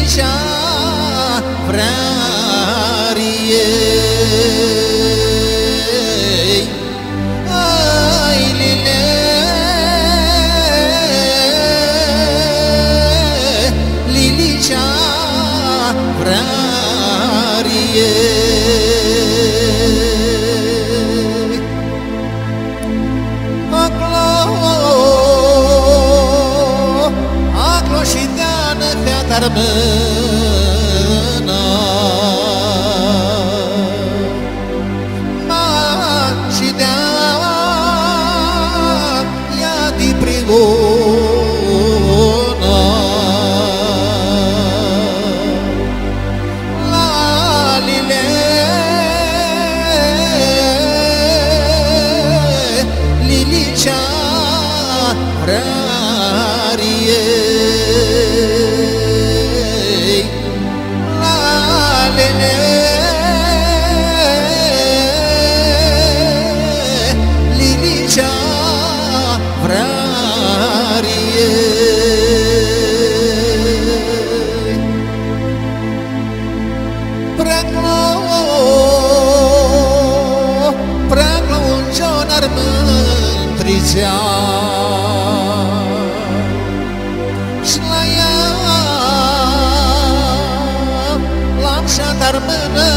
Lilicea Vrariei, ai Lile, Lilicea Vrariei. Aclo și deană te-a mâna, și deană ia di prigona, la Lile, Lilicea Vrariei, la Lile, Lilicea Vrariei. Prea-clo un giorno ar mântrizea, Dar mână